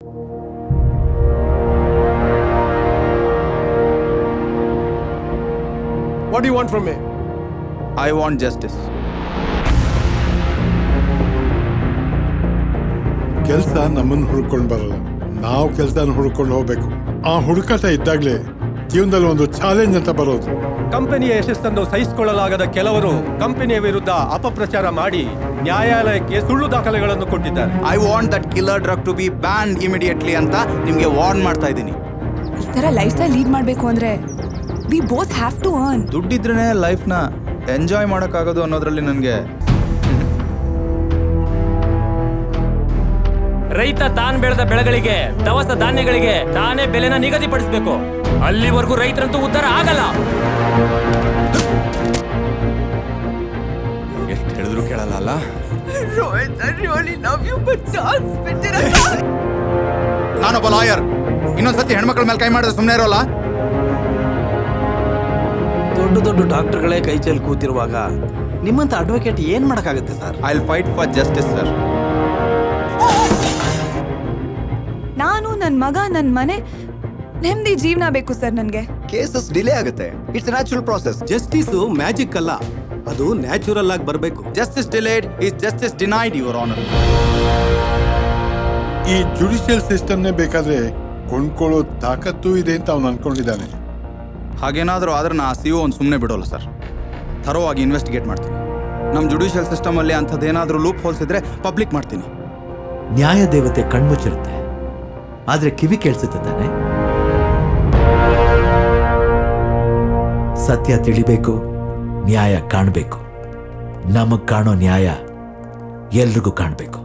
What do you want from me? I want justice. ಕೆಲಸ ನಮ್ಮನ್ನು ಹುಡ್ಕೊಂಡು ಬರಲ್ಲ, ನಾವು ಕೆಲಸನ ಹುಡ್ಕೊಂಡು ಹೋಗ್ಬೇಕು. ಆ ಹುಡುಕಾಟ ಇದ್ದಾಗಲೇ ಜೀವನದಲ್ಲಿ ಒಂದು ಚಾಲೆಂಜ್ ಅಂತ ಬರೋದು. ಕಂಪನಿಯ ಯಶಸ್ಸನ್ನು ಸಹಿಸಿಕೊಳ್ಳಲಾಗದ ಕೆಲವರು ಕಂಪನಿಯ ವಿರುದ್ಧ ಅಪಪ್ರಚಾರ ಮಾಡಿ ನ್ಯಾಯಾಲಯಕ್ಕೆ ಸುಳ್ಳು ದಾಖಲೆಗಳನ್ನು ಕೊಟ್ಟಿದ್ದಾರೆ. I want that killer drug to be banned immediately ಅಂತ ನಿಮಗೆ ವಾರ್ನ್ ಮಾಡ್ತಾ ಇದ್ದೀನಿ. ಈ ತರ ಲೈಫ್ ಸ್ಟೈಲ್ ಲೀಡ್ ಮಾಡಬೇಕು ಅಂದ್ರೆ we both have to earn. ದುಡ್ಡಿದ್ರೇನೆ ಲೈಫ್ನ ಎಂಜಾಯ್ ಮಾಡೋಕ್ಕಾಗೋದು ಅನ್ನೋದ್ರಲ್ಲಿ ನನಗೆ. ರೈತ ತಾನ್ ಬೆಳೆದ ಬೆಳೆಗಳಿಗೆ, ದವಸ ಧಾನ್ಯಗಳಿಗೆ ತಾನೇ ಬೆಲೆನ ನಿಗದಿಪಡಿಸಬೇಕು. ಅಲ್ಲಿವರೆಗೂ ರೈತರಂತೂ ಉದ್ಧಾರ ಆಗಲ್ಲ. ಎಷ್ಟು ಹೇಳಿದ್ರು ಕೇಳಲ್ಲ ಅಲ್ಲ. ನಾನೊಬ್ಬ ಲಾಯರ್, ಇನ್ನೊಂದ್ಸತಿ ಹೆಣ್ಮಕ್ಳ ಮೇಲೆ ಕೈ ಮಾಡಿದ್ರೆ ಸುಮ್ಮನೆ ಇರೋಲ್ಲ. ದೊಡ್ಡ ದೊಡ್ಡ ಡಾಕ್ಟರ್ಗಳೇ ಕೈ ಚೆಲ್ಲಿ ಕೂತಿರುವಾಗ ನಿಮ್ಮಂತ ಅಡ್ವೊಕೇಟ್ ಏನ್ ಮಾಡಕ್ಕಾಗುತ್ತೆ sir? I will fight for justice sir. ನಾನು, ನನ್ನ ಮಗ, ನನ್ನ ಮನೆ, ನೆಮ್ಮದಿ ಜೀವನ ಬೇಕು ಸರ್ ನನಗೆ. ಕೇಸಸ್ ಡಿಲೇ ಆಗುತ್ತೆ. It's natural process. Justice magic ಅಲ್ಲ, ಅದು ನ್ಯಾಚುರಲ್ ಆಗಿ ಬರಬೇಕು. Justice delayed is justice denied, your honour. ಈ ಜುಡಿಷಿಯಲ್ ಸಿಸ್ಟಮ್ನೇ ಬೇಕಾದ್ರೆ ಕೊಂಡ್ಕೊಳ್ಳೋ ತಾಕತ್ತು ಇದೆ ಅಂತ ಅವನು ಅನ್ಕೊಂಡಿದ್ದಾನೆ. ಹಾಗೇನಾದರೂ ಆದ್ರೆ ನಾ CEO ಒಂದು ಸುಮ್ಮನೆ ಬಿಡೋಲ್ಲ ಸರ್. ಥರೋ ಆಗಿ ಇನ್ವೆಸ್ಟಿಗೇಟ್ ಮಾಡ್ತೀನಿ. ನಮ್ಮ ಜುಡಿಷಿಯಲ್ ಸಿಸ್ಟಮಲ್ಲಿ ಅಂಥದ್ದೇನಾದರೂ ಲೂಪ್ ಹೋಲ್ಸ್ ಇದ್ರೆ ಪಬ್ಲಿಕ್ ಮಾಡ್ತೀನಿ. ನ್ಯಾಯ ದೇವತೆ ಕಣ್ಮುಚ್ಚಿರುತ್ತೆ, ಆದ್ರೆ ಕಿವಿ ಕೇಳಿಸುತ್ತೆ ತಾನೆ. ಸತ್ಯ ತಿಳಿಬೇಕು, ನ್ಯಾಯ ಕಾಣಬೇಕು. ನಮಗ್ ಕಾಣೋ ನ್ಯಾಯ ಎಲ್ರಿಗೂ ಕಾಣಬೇಕು.